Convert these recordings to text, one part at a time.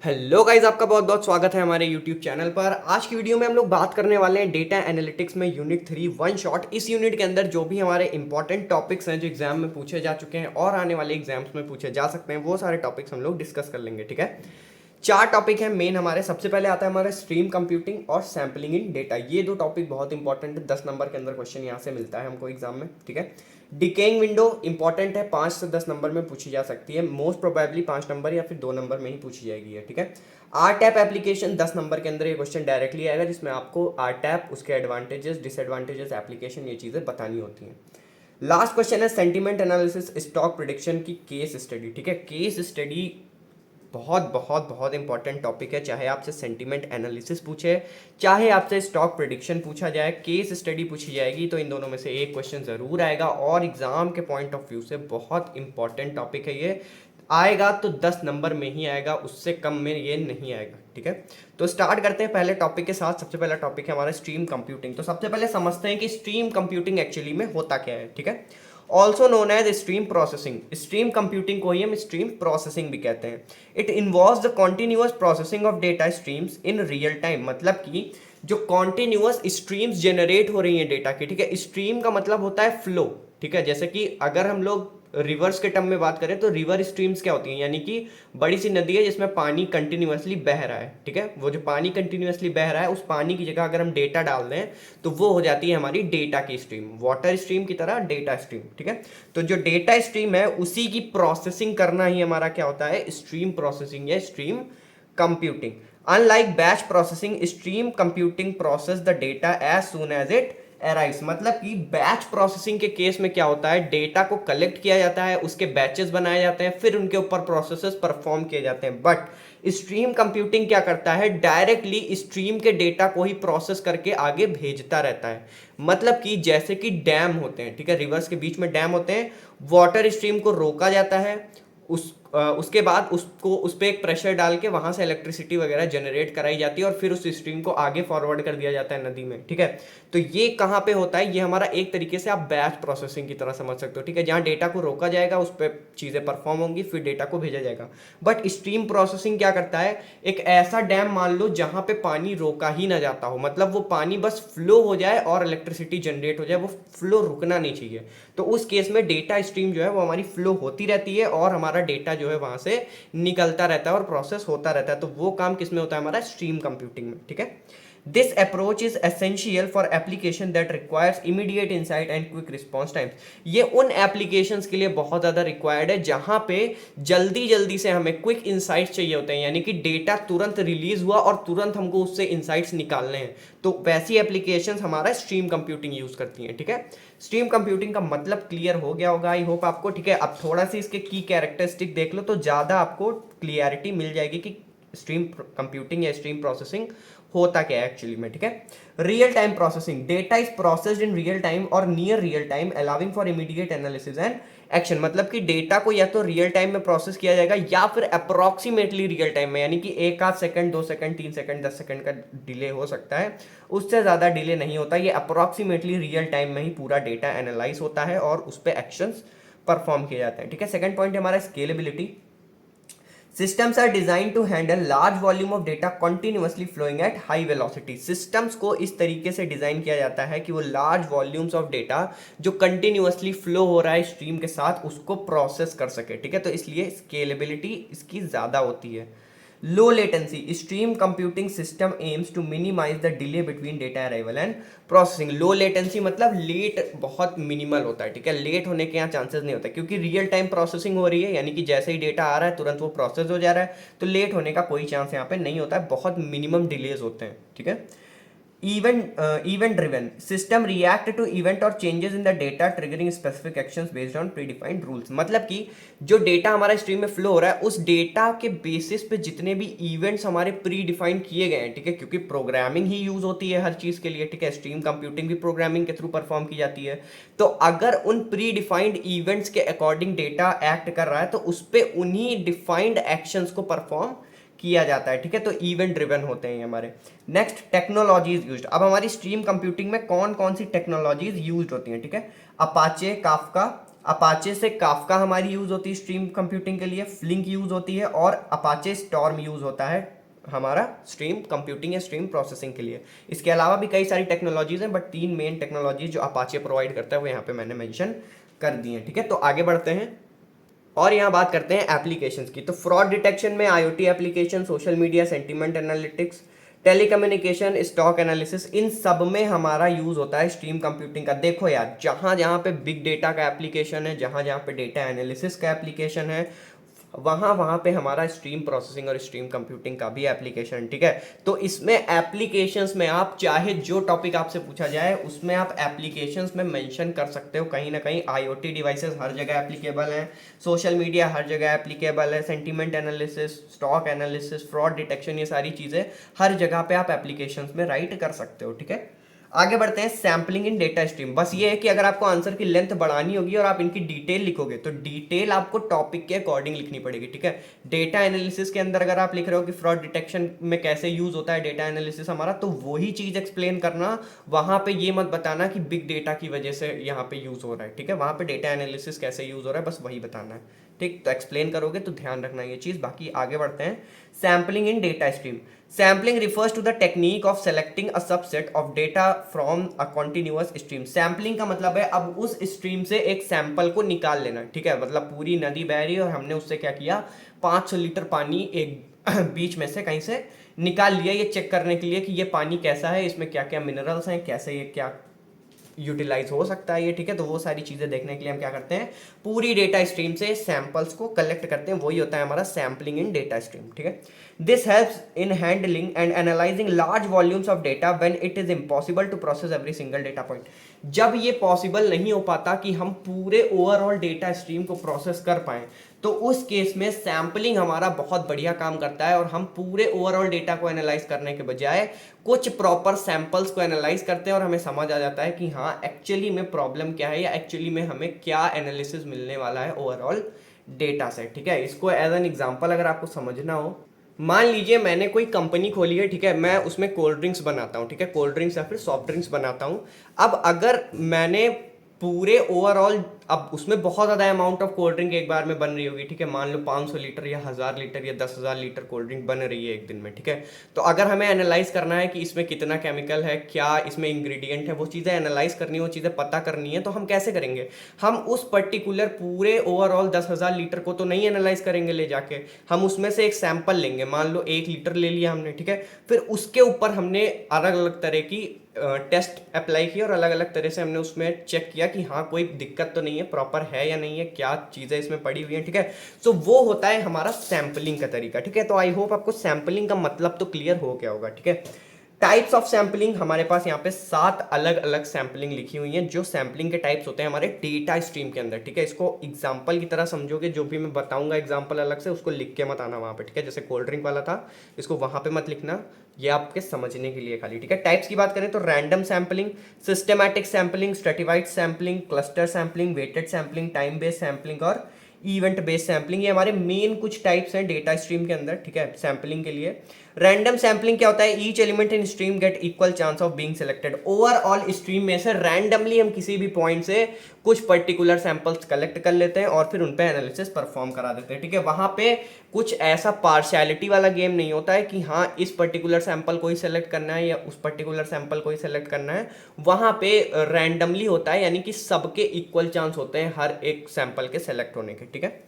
Hello guys, आपका बहुत बहुत स्वागत है हमारे यूट्यूब चैनल पर। आज की वीडियो में हम लोग बात करने वाले हैं डेटा एनालिटिक्स में यूनिट 3 वन शॉट। इस यूनिट के अंदर जो भी हमारे इंपॉर्टेंट टॉपिक्स हैं जो एग्जाम में पूछे जा चुके हैं और आने वाले एग्जाम्स में पूछे जा सकते हैं, वो सारे टॉपिक्स हम लोग डिस्कस कर लेंगे। ठीक है, चार टॉपिक हैं मेन हमारे। सबसे पहले आता है हमारा स्ट्रीम कंप्यूटिंग और सैम्पलिंग इन डेटा। ये दो टॉपिक बहुत इंपॉर्टेंट है, 10 नंबर के अंदर क्वेश्चन यहाँ से मिलता है हमको एग्जाम में। ठीक है, डिकेइंग विंडो इंपॉर्टेंट है, 5 से 10 नंबर में पूछी जा सकती है, मोस्ट प्रोबेबली 5 नंबर या फिर 2 नंबर में ही पूछी जाएगी है। ठीक है, आर टैप एप्लीकेशन 10 नंबर के अंदर ये क्वेश्चन डायरेक्टली आएगा, जिसमें आपको आर टैप, उसके एडवांटेजेस, डिसएडवांटेजेस, एप्लीकेशन, ये चीज़ें बतानी होती हैं। लास्ट क्वेश्चन है सेंटीमेंट एनालिसिस, स्टॉक प्रिडिक्शन की केस स्टडी। ठीक है, केस स्टडी बहुत बहुत बहुत इंपॉर्टेंट टॉपिक है। चाहे आपसे सेंटीमेंट एनालिसिस पूछे, चाहे आपसे स्टॉक प्रिडिक्शन पूछा जाए, केस स्टडी पूछी जाएगी, तो इन दोनों में से एक क्वेश्चन ज़रूर आएगा और एग्जाम के पॉइंट ऑफ व्यू से बहुत इंपॉर्टेंट टॉपिक है। ये आएगा तो 10 नंबर में ही आएगा, उससे कम में ये नहीं आएगा। ठीक है, तो स्टार्ट करते हैं पहले टॉपिक के साथ। सबसे पहला टॉपिक है हमारा स्ट्रीम कंप्यूटिंग। तो सबसे पहले समझते हैं कि स्ट्रीम कंप्यूटिंग एक्चुअली में होता क्या है। ठीक है, also known as stream processing. Stream computing को ही हम स्ट्रीम प्रोसेसिंग भी कहते हैं। It involves the continuous processing of data streams in real time. मतलब कि जो कॉन्टिन्यूअस स्ट्रीम्स जनरेट हो रही हैं डेटा की। ठीक है, स्ट्रीम का मतलब होता है फ्लो। ठीक है, जैसे कि अगर हम लोग रिवर्स के टर्म में बात करें तो रिवर स्ट्रीम्स क्या होती हैं, यानी कि बड़ी सी नदी है जिसमें पानी कंटिन्यूअसली बह रहा है। ठीक है, वो जो पानी कंटिन्यूअसली बह रहा है, उस पानी की जगह अगर हम डेटा डाल दें तो वो हो जाती है हमारी डेटा की स्ट्रीम, वाटर स्ट्रीम की तरह डेटा स्ट्रीम। ठीक है, तो जो डेटा स्ट्रीम है उसी की प्रोसेसिंग करना ही हमारा क्या होता है, स्ट्रीम प्रोसेसिंग या stream computing. Unlike batch processing, stream computing process the data as soon as it arrives. मतलब कि बैच प्रोसेसिंग के केस में क्या होता है, डेटा को कलेक्ट किया जाता है, उसके बैचेस बनाए जाते हैं, फिर उनके ऊपर प्रोसेसेस परफॉर्म किए जाते हैं। बट स्ट्रीम कंप्यूटिंग क्या करता है, डायरेक्टली स्ट्रीम के डेटा को ही प्रोसेस करके आगे भेजता रहता है। मतलब कि जैसे कि डैम होते हैं, ठीक है, रिवर्स के बीच में डैम होते हैं, वाटर स्ट्रीम को रोका जाता है, उसके बाद उसको उस पर एक प्रेशर डाल के वहां से इलेक्ट्रिसिटी वगैरह जनरेट कराई जाती है और फिर उस स्ट्रीम को आगे फॉरवर्ड कर दिया जाता है नदी में। ठीक है, तो ये कहाँ पे होता है, ये हमारा एक तरीके से आप बैच प्रोसेसिंग की तरह समझ सकते हो। ठीक है, जहाँ डेटा को रोका जाएगा, उस पर चीज़ें परफॉर्म होंगी, फिर डेटा को भेजा जाएगा। बट स्ट्रीम प्रोसेसिंग क्या करता है, एक ऐसा डैम मान लो जहाँ पे पानी रोका ही ना जाता हो, मतलब वो पानी बस फ्लो हो जाए और इलेक्ट्रिसिटी जनरेट हो जाए, वो फ्लो रुकना नहीं चाहिए। तो उस केस में डेटा स्ट्रीम जो है वो हमारी फ्लो होती रहती है और हमारा डेटा जो है वहां से निकलता रहता है और प्रोसेस होता रहता है। तो वो काम किस में होता है, हमारा स्ट्रीम कंप्यूटिंग में। ठीक है, this approach is essential for application that requires immediate insight and quick response time. ये उन एप्लीकेशंस के लिए बहुत ज़्यादा रिक्वायर्ड है जहां पे जल्दी जल्दी से हमें क्विक इंसाइट्स चाहिए होते हैं, यानी कि डेटा तुरंत रिलीज हुआ और तुरंत हमको उससे इंसाइट्स निकालने हैं। तो वैसी एप्लीकेशंस हमारा स्ट्रीम कंप्यूटिंग यूज करती हैं। ठीक है, स्ट्रीम कंप्यूटिंग का मतलब क्लियर हो गया होगा आई होप आपको। ठीक है, अब थोड़ा सी इसके की कैरेक्टरिस्टिक देख लो तो ज़्यादा आपको क्लियरिटी मिल जाएगी कि स्ट्रीम कंप्यूटिंग या स्ट्रीम प्रोसेसिंग होता क्या है एक्चुअली में। ठीक है, real time processing, data is processed in real time और near real time allowing for immediate analysis and action. मतलब कि डेटा को या तो रियल टाइम में प्रोसेस किया जाएगा या फिर अप्रोक्सीमेटली रियल टाइम में, यानी कि एक आध सेकंड, 2 सेकंड, 3 सेकंड, 10 सेकंड का डिले हो सकता है, उससे ज़्यादा डिले नहीं होता। ये अप्रोक्सीमेटली रियल टाइम में ही पूरा डेटा एनालाइज होता है और उस पर एक्शंस परफॉर्म किए जाते हैं। ठीक है, सेकंड पॉइंट है हमारा scalability. Systems are designed to handle large volume of data continuously flowing at high velocity. Systems को इस तरीके से डिजाइन किया जाता है कि वो large volumes of data जो continuously flow हो रहा है स्ट्रीम के साथ, उसको प्रोसेस कर सके। ठीक है, तो इसलिए स्केलेबिलिटी इसकी ज़्यादा होती है। Low latency, stream computing system aims to minimise the delay between data arrival and processing. Low latency मतलब लेट बहुत मिनिमल होता है। ठीक है, लेट होने के यहाँ चांसेस नहीं होता क्योंकि रियल टाइम प्रोसेसिंग हो रही है, यानी कि जैसे ही डेटा आ रहा है तुरंत वो प्रोसेस हो जा रहा है, तो लेट होने का कोई चांस यहाँ पे नहीं होता है, बहुत मिनिमम डिलेज होते हैं। ठीक है, event driven system react to event or changes in the data triggering specific actions based on predefined rules। मतलब कि जो डेटा हमारा स्ट्रीम में फ्लो हो रहा है उस डेटा के बेसिस पे जितने भी इवेंट्स हमारे प्री डिफाइन किए गए हैं। ठीक है, क्योंकि प्रोग्रामिंग ही यूज होती है हर चीज के लिए। ठीक है, स्ट्रीम कंप्यूटिंग भी प्रोग्रामिंग के थ्रू परफॉर्म की जाती है। तो अगर उन प्री डिफाइंड इवेंट्स के अकॉर्डिंग डेटा एक्ट कर रहा है तो उस पर उन्हीं डिफाइंड एक्शंस को परफॉर्म किया जाता है। ठीक है, तो इवेंट ड्रिवन होते हैं हमारे। Next, technologies used. अब हमारी स्ट्रीम कंप्यूटिंग में कौन कौन सी टेक्नोलॉजीज यूज्ड होती हैं। ठीक है, अपाचे, काफका, अपाचे से काफका हमारी यूज होती है स्ट्रीम कंप्यूटिंग के लिए, फ्लिंक यूज होती है, और अपाचे स्टॉर्म यूज होता है हमारा स्ट्रीम कंप्यूटिंग या स्ट्रीम प्रोसेसिंग के लिए। इसके अलावा भी कई सारी टेक्नोलॉजीज हैं, बट 3 मेन टेक्नोलॉजी जो अपाचे प्रोवाइड करता है वो यहाँ पे मैंने मेंशन कर दी है। ठीक है, तो आगे बढ़ते हैं और यहाँ बात करते हैं एप्लीकेशंस की। तो फ्रॉड डिटेक्शन में IoT application, social media, sentiment analytics, telecommunication, stock analysis, इन सब में हमारा यूज होता है स्ट्रीम कंप्यूटिंग का। देखो यार, जहां जहां पे बिग डेटा का एप्लीकेशन है, जहां जहां पे डेटा एनालिसिस का एप्लीकेशन है, वहां वहां पे हमारा स्ट्रीम प्रोसेसिंग और स्ट्रीम कंप्यूटिंग का भी एप्लीकेशन। ठीक है, तो इसमें एप्लीकेशंस में आप चाहे जो टॉपिक आपसे पूछा जाए उसमें आप एप्लीकेशंस में मेंशन कर सकते हो। कहीं ना कहीं आईओटी डिवाइसेस हर जगह एप्लीकेबल हैं, सोशल मीडिया हर जगह एप्लीकेबल है, sentiment analysis, stock analysis, fraud detection, ये सारी चीजें हर जगह पे आप एप्लीकेशंस में राइट कर सकते हो। ठीक है, आगे बढ़ते हैं सैम्पलिंग इन डेटा स्ट्रीम। बस ये है कि अगर आपको आंसर की लेंथ बढ़ानी होगी और आप इनकी डिटेल लिखोगे तो डिटेल आपको टॉपिक के अकॉर्डिंग लिखनी पड़ेगी। ठीक है, डेटा एनालिसिस के अंदर अगर आप लिख रहे हो कि फ्रॉड डिटेक्शन में कैसे यूज होता है डेटा एनालिसिस हमारा, तो वही चीज एक्सप्लेन करना, वहां पे ये मत बताना कि बिग डेटा की वजह से यहाँ पे यूज हो रहा है। ठीक है, वहां पे डेटा एनालिसिस कैसे यूज हो रहा है बस वही बताना है। ठीक, तो एक्सप्लेन करोगे तो ध्यान रखना ये चीज। बाकी आगे बढ़ते हैं, sampling in data stream. Sampling refers to the technique of selecting a subset of data from a continuous stream. Sampling का मतलब है अब उस स्ट्रीम से एक सैंपल को निकाल लेना। ठीक है, मतलब पूरी नदी बह रही है और हमने उससे क्या किया, 500 लीटर पानी एक बीच में से कहीं से निकाल लिया, ये चेक करने के लिए कि ये पानी कैसा है, इसमें क्या क्या मिनरल्स हैं, कैसे ये क्या यूटिलाइज हो सकता है ये। ठीक है, तो वो सारी चीजें देखने के लिए हम क्या करते हैं, पूरी डेटा स्ट्रीम से सैंपल्स को कलेक्ट करते हैं, वही होता है हमारा सैम्पलिंग इन डेटा स्ट्रीम। ठीक है, this helps in handling and analysing large volumes of data when it is impossible to process every single data point. जब ये पॉसिबल नहीं हो पाता कि हम पूरे ओवरऑल डेटा स्ट्रीम को प्रोसेस कर पाए, तो उस केस में सैम्पलिंग हमारा बहुत बढ़िया काम करता है और हम पूरे ओवरऑल डेटा को एनालाइज करने के बजाय कुछ प्रॉपर सैंपल्स को एनालाइज करते हैं और हमें समझ आ जाता है कि हाँ एक्चुअली में प्रॉब्लम क्या है या एक्चुअली में हमें क्या एनालिसिस मिलने वाला है ओवरऑल डेटा से। ठीक है, इसको एज एन एग्जांपल अगर आपको समझना हो, मान लीजिए मैंने कोई कंपनी खोली है। ठीक है, मैं उसमें कोल्ड ड्रिंक्स बनाता हूँ। ठीक है, कोल्ड ड्रिंक्स या फिर सॉफ्ट ड्रिंक्स बनाता हूँ। अब अगर मैंने पूरे ओवरऑल, अब उसमें बहुत ज़्यादा अमाउंट ऑफ कोल्ड ड्रिंक एक बार में बन रही होगी। ठीक है, मान लो 500 लीटर या 1000 लीटर या 10,000 लीटर कोल्ड ड्रिंक बन रही है एक दिन में। ठीक है, तो अगर हमें एनालाइज करना है कि इसमें कितना केमिकल है, क्या इसमें इंग्रेडिएंट है, वो चीज़ें एनालाइज करनी है, वो चीज़ें पता करनी है, तो हम कैसे करेंगे, हम उस पर्टिकुलर पूरे ओवरऑल 10,000 लीटर को तो नहीं एनालाइज करेंगे ले जाके, हम उसमें से एक सैंपल लेंगे, मान लो 1 लीटर ले लिया हमने। ठीक है, फिर उसके ऊपर हमने अलग अलग तरह की टेस्ट अप्लाई किया और अलग अलग तरह से हमने उसमें चेक किया कि हाँ कोई दिक्कत तो नहीं है, प्रॉपर है या नहीं है, क्या चीज़ें इसमें पड़ी हुई हैं। ठीक है, तो वो होता है हमारा सैम्पलिंग का तरीका। ठीक है, तो आई होप आपको सैम्पलिंग का मतलब तो क्लियर हो गया होगा। ठीक है, टाइप्स ऑफ सैम्पलिंग, हमारे पास यहाँ पे 7 अलग अलग सैम्पलिंग लिखी हुई हैं जो सैम्पलिंग के टाइप्स होते हैं हमारे डेटा स्ट्रीम के अंदर। ठीक है, इसको एग्जांपल की तरह समझोगे, जो भी मैं बताऊंगा एग्जांपल अलग से उसको लिख के मत आना वहाँ पे। ठीक है, जैसे कोल्ड ड्रिंक वाला था, इसको वहाँ पे मत लिखना, ये आपके समझने के लिए खाली। ठीक है, टाइप्स की बात करें तो random sampling, systematic sampling, stratified sampling, cluster sampling, weighted sampling, time based sampling और इवेंट बेस्ड सैम्पलिंग। ये हमारे मेन कुछ टाइप्स हैं डेटा स्ट्रीम के अंदर। ठीक है, सैम्पलिंग के लिए रैंडम सैम्पलिंग क्या होता है, each element in stream get equal chance of being selected. Overall stream में से रैंडमली हम किसी भी पॉइंट से कुछ पर्टिकुलर सैंपल्स कलेक्ट कर लेते हैं और फिर उन पे एनालिसिस परफॉर्म करा देते हैं। ठीक है, वहां पे कुछ ऐसा पार्शियलिटी वाला गेम नहीं होता है कि हाँ इस पर्टिकुलर सैंपल को ही सेलेक्ट करना है या उस पर्टिकुलर सैंपल को ही सेलेक्ट करना है। वहां पे रैंडमली होता है, यानी कि सबके इक्वल चांस होते हैं हर एक सैंपल के सेलेक्ट होने के। ठीक है,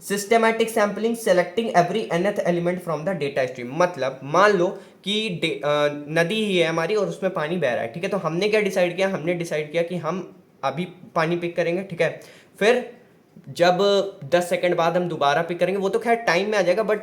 systematic sampling, selecting every nth element from the data stream. मतलब मान लो कि नदी ही है हमारी और उसमें पानी बह रहा है। ठीक है, तो हमने क्या डिसाइड किया, हमने डिसाइड किया कि हम अभी पानी पिक करेंगे। ठीक है, फिर जब 10 सेकंड बाद हम दोबारा पिक करेंगे, वो तो खैर टाइम में आ जाएगा, बट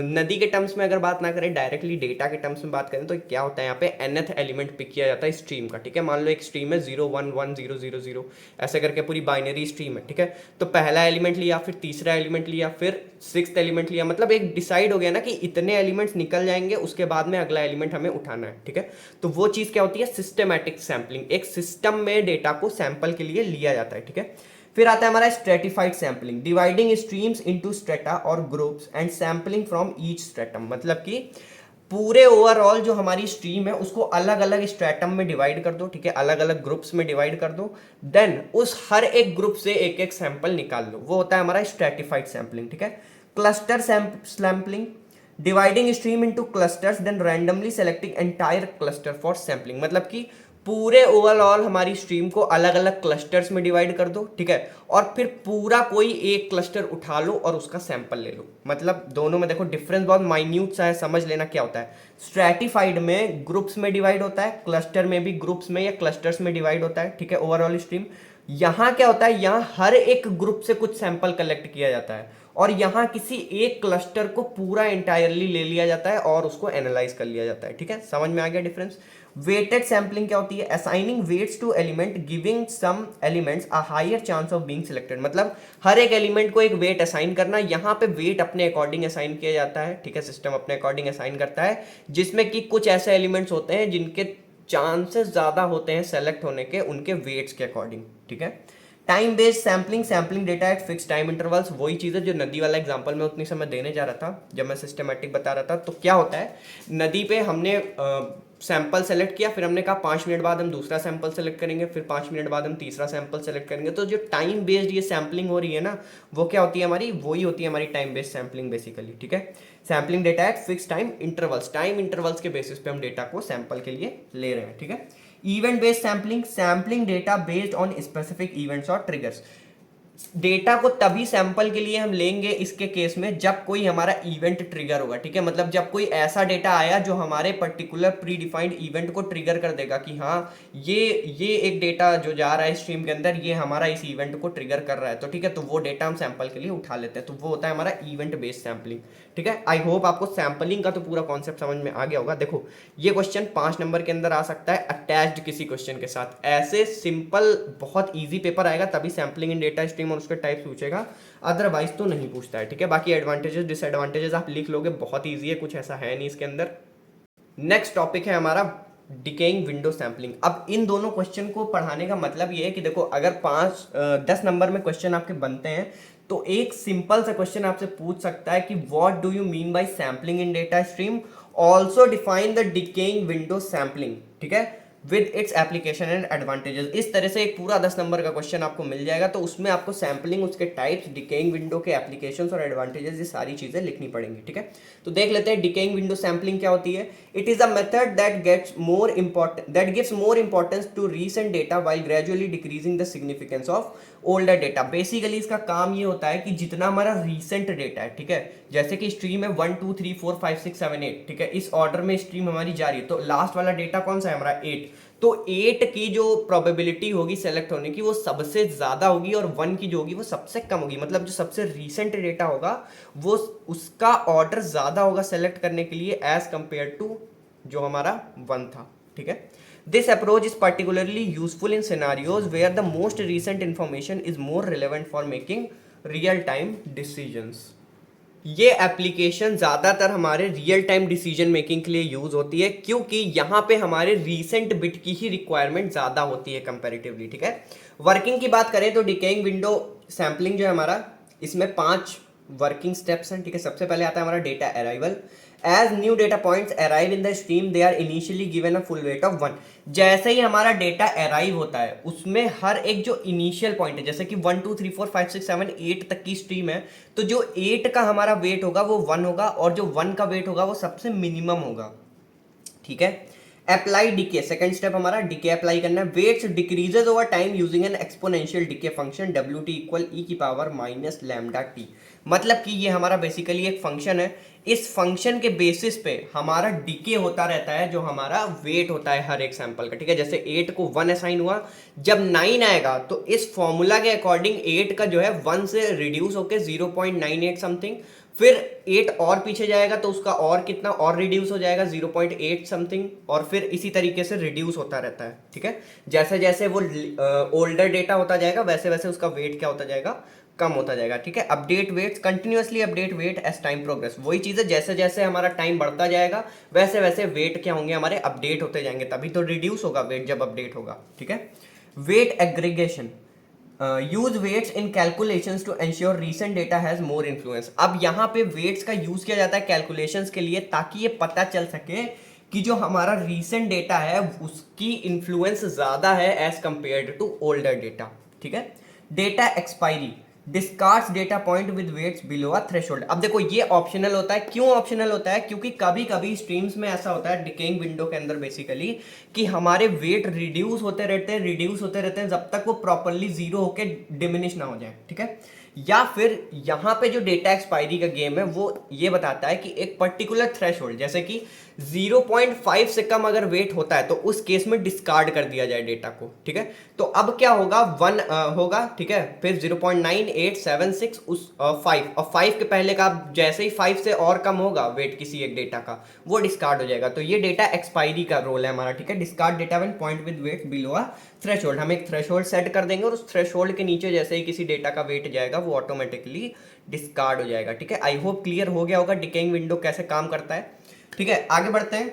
नदी के टर्म्स में अगर बात ना करें, डायरेक्टली डेटा के टर्म्स में बात करें तो क्या होता है, यहाँ पे nth एलिमेंट पिक किया जाता है स्ट्रीम का। ठीक है, मान लो एक स्ट्रीम है 0 1 1 0 0 0 ऐसे करके पूरी बाइनरी स्ट्रीम है। ठीक है, तो पहला एलिमेंट लिया, फिर तीसरा एलिमेंट लिया, फिर 6th एलिमेंट लिया, मतलब एक डिसाइड हो गया ना कि इतने एलिमेंट्स निकल जाएंगे, उसके बाद में अगला एलिमेंट हमें उठाना है। ठीक है, तो वो चीज़ क्या होती है, सिस्टमैटिक सैम्पलिंग। एक सिस्टम में डेटा को सैंपल के लिए लिया जाता है। ठीक है, फिर आता है हमारा stratified sampling, dividing streams into strata और groups and sampling from each stratum. मतलब कि पूरे ओवरऑल जो हमारी स्ट्रीम है उसको अलग अलग स्ट्रेटम में डिवाइड कर दो, ठीक है, अलग अलग ग्रुप्स में डिवाइड कर दो, देन उस हर एक ग्रुप से एक एक सैंपल निकाल लो, वो होता है हमारा स्ट्रेटिफाइड सैंपलिंग, ठीक है। Cluster sampling, dividing stream into clusters then randomly selecting entire cluster for sampling, मतलब कि पूरे ओवरऑल हमारी स्ट्रीम को अलग अलग क्लस्टर्स में डिवाइड कर दो, ठीक है, और फिर पूरा कोई एक क्लस्टर उठा लो और उसका सैंपल ले लो। मतलब दोनों में देखो डिफरेंस बहुत माइन्यूट सा है, समझ लेना क्या होता है। स्ट्रैटिफाइड में ग्रुप्स में डिवाइड होता है, क्लस्टर में भी ग्रुप्स में या क्लस्टर्स में डिवाइड होता है, ठीक है, ओवरऑल स्ट्रीम। यहाँ क्या होता है, यहाँ हर एक ग्रुप से कुछ सैंपल कलेक्ट किया जाता है और यहाँ किसी एक क्लस्टर को पूरा एंटायरली ले लिया जाता है और उसको एनालाइज कर लिया जाता है, ठीक है, समझ में आ गया डिफरेंस। वेटेड सैंपलिंग क्या होती है, assigning weights to element giving some elements a higher chance of being selected, मतलब हर एक एलिमेंट को एक वेट असाइन करना। यहाँ पे वेट अपने अकॉर्डिंग असाइन किया जाता है, ठीक है, सिस्टम अपने अकॉर्डिंग असाइन करता है, जिसमें कि कुछ ऐसे एलिमेंट्स होते हैं जिनके चांसेस ज्यादा होते हैं सेलेक्ट होने के उनके वेट्स के अकॉर्डिंग, ठीक है। Time based sampling, sampling data eight fix time intervals, वही चीज़ है जो नदी वाला एग्जांपल में उतनी समय देने जा रहा था जब मैं सिस्टमैटिक बता रहा था। तो क्या होता है, नदी पे हमने सैंपल सेलेक्ट किया, फिर हमने कहा 5 मिनट बाद हम दूसरा सैंपल सेलेक्ट करेंगे, फिर 5 मिनट बाद हम तीसरा सैंपल सेलेक्ट करेंगे। तो जो टाइम बेस्ड ये सैंपलिंग हो रही है ना, वो क्या होती है हमारी, वही होती है हमारी टाइम बेस्ड सैंपलिंग बेसिकली, ठीक है। Sampling data eight fix time intervals के बेसिस पे हम डेटा को सैंपल के लिए ले रहे हैं, ठीक है। Event based sampling, sampling data based on specific events और ट्रिगर्स, डेटा को तभी सैंपल के लिए हम लेंगे इसके केस में जब कोई हमारा इवेंट ट्रिगर होगा, ठीक है, मतलब जब कोई ऐसा डेटा आया जो हमारे पर्टिकुलर प्री डिफाइंड इवेंट को ट्रिगर कर देगा कि हाँ ये एक डेटा जो जा रहा है स्ट्रीम के अंदर ये हमारा इस इवेंट को ट्रिगर कर रहा है, तो ठीक है, तो वो डेटा हम सैंपल के लिए उठा लेते हैं, तो वो होता है हमारा इवेंट बेस्ड सैंपलिंग, ठीक है। आई होप आपको सैंपलिंग का तो पूरा कॉन्सेप्ट समझ में आ गया होगा। देखो ये क्वेश्चन 5 नंबर के अंदर आ सकता है अटैच्ड किसी क्वेश्चन के साथ, ऐसे सिंपल बहुत ईजी पेपर आएगा तभी सैंपलिंग इन डेटा स्ट्रीम और उसके टाइप पूछेगा, अदरवाइज तो नहीं पूछता है, ठीक है। बाकी एडवांटेजेस डिसएडवांटेजेस आप लिख लोगे, बहुत ईजी है, कुछ ऐसा है नहीं इसके अंदर। नेक्स्ट टॉपिक है हमारा डिकेइंग विंडो सैंपलिंग। अब इन दोनों क्वेश्चन को पढ़ाने का मतलब ये है कि देखो अगर 10 नंबर में क्वेश्चन आपके बनते हैं तो एक सिंपल सा क्वेश्चन आपसे पूछ सकता है कि what do you mean by sampling in data stream, also define the decaying window sampling, ठीक है, with its application and advantages. इस तरह से एक पूरा 10 नंबर का क्वेश्चन आपको मिल जाएगा, तो उसमें आपको सैंपलिंग, उसके टाइप्स, डिकेइंग विंडो के एप्लीकेशंस और एडवांटेजेस, ये सारी चीजें लिखनी पड़ेंगी, ठीक है। तो देख लेते हैं डिकेइंग विंडो सैंपलिंग क्या होती है। It is a method that gives more importance to recent data while gradually decreasing the significance of older data. Basically इसका काम ये होता है कि जितना हमारा रीसेंट डेटा है, ठीक है, जैसे कि स्ट्रीम है 1 2 3 4 5 6 7 8, ठीक है, इस ऑर्डर में स्ट्रीम हमारी जा रही है, तो लास्ट वाला डेटा कौन सा है हमारा 8, तो 8 की जो प्रोबेबिलिटी होगी सेलेक्ट होने की वो सबसे ज्यादा होगी और 1 की जो होगी वो सबसे कम होगी। मतलब जो सबसे रीसेंट डेटा होगा वो उसका ऑर्डर ज्यादा होगा सेलेक्ट करने के लिए एज कंपेयर टू जो हमारा 1 था, ठीक है। This approach is particularly useful in scenarios where the most recent information is more relevant for making real-time decisions. ये एप्लीकेशन ज़्यादातर हमारे रियल टाइम डिसीजन मेकिंग के लिए यूज़ होती है क्योंकि यहाँ पे हमारे रीसेंट बिट की ही रिक्वायरमेंट ज़्यादा होती है कंपैरेटिवली, ठीक है। वर्किंग की बात करें तो डिकेइंग विंडो सैंपलिंग जो है हमारा, इसमें 5 वर्किंग स्टेप्स हैं, ठीक है। सबसे पहले आता है हमारा data arrival. As new data points arrive in the stream they are initially given a full weight of 1। जैसे ही हमारा डेटा अराइव होता है उसमें हर एक जो इनिशियल पॉइंट है, जैसे कि 1 2 3 4 5 6 7 8 तक की स्ट्रीम है, तो जो 8 का हमारा वेट होगा वो 1 होगा और जो 1 का वेट होगा वो सबसे मिनिमम होगा, ठीक है। अप्लाई डीके, सेकंड स्टेप हमारा डीके अप्लाई करना है। Weights decreases over time using an exponential decay function WT equal e की पावर माइनस लैम्डा टी। मतलब कि ये हमारा बेसिकली एक फंक्शन है, इस फंक्शन के बेसिस पे हमारा डीके होता रहता है जो हमारा वेट होता है हर एक सैंपल का, ठीक है। जैसे 8 को 1 असाइन हुआ, जब 9 आएगा तो इस फॉर्मूला के अकॉर्डिंग 8 का जो है 1 से रिड्यूस होकर 0.98 समथिंग, फिर 8 और पीछे जाएगा तो उसका और कितना और रिड्यूस हो जाएगा 0.8 समथिंग, और फिर इसी तरीके से रिड्यूस होता रहता है, ठीक है। जैसे जैसे वो ओल्डर डेटा होता जाएगा वैसे वैसे उसका वेट क्या होता जाएगा, कम होता जाएगा, ठीक है। Update weights, continuously update weight as time progress. वही चीज है, जैसे जैसे हमारा टाइम बढ़ता जाएगा वैसे वैसे वेट क्या होंगे हमारे, अपडेट होते जाएंगे, तभी तो रिड्यूस होगा वेट जब अपडेट होगा, ठीक है। Weight aggregation, use weights in calculations to ensure recent data has more influence. अब यहाँ पे वेट्स का यूज किया जाता है कैलकुलेशंस के लिए ताकि ये पता चल सके कि जो हमारा रीसेंट डेटा है उसकी इन्फ्लुएंस ज्यादा है as compared to older data. ठीक है। Data expiry discards data point with weights below a threshold. अब देखो ये ऑप्शनल होता है। क्यों ऑप्शनल होता है? क्योंकि कभी कभी स्ट्रीम्स में ऐसा होता है डिकेइंग विंडो के अंदर बेसिकली कि हमारे वेट रिड्यूस होते रहते हैं जब तक वो प्रॉपरली जीरो होके डिमिनिश ना हो जाए। ठीक है। या फिर यहाँ पे जो डेटा एक्सपायरी का गेम है वो ये बताता है कि एक पर्टिकुलर थ्रेशोल्ड जैसे कि 0.5 से कम अगर वेट होता है तो उस केस में डिस्कार्ड कर दिया जाए डेटा को। ठीक है। तो अब क्या होगा 1 होगा। ठीक है। फिर 0.9876 उस 5 और 5 के पहले का जैसे ही 5 से और कम होगा वेट किसी एक डेटा का वो डिस्कार्ड हो जाएगा। तो ये डेटा एक्सपायरी का रोल है हमारा। ठीक है। Discard data when point with weight below a threshold. हम एक थ्रेशोल्ड सेट कर देंगे और उस थ्रेशोल्ड के नीचे जैसे ही किसी डेटा का वेट जाएगा वो ऑटोमेटिकली डिस्कार्ड हो जाएगा। ठीक है। आई होप क्लियर हो गया होगा डिकेइंग विंडो कैसे काम करता है। ठीक है। आगे बढ़ते हैं।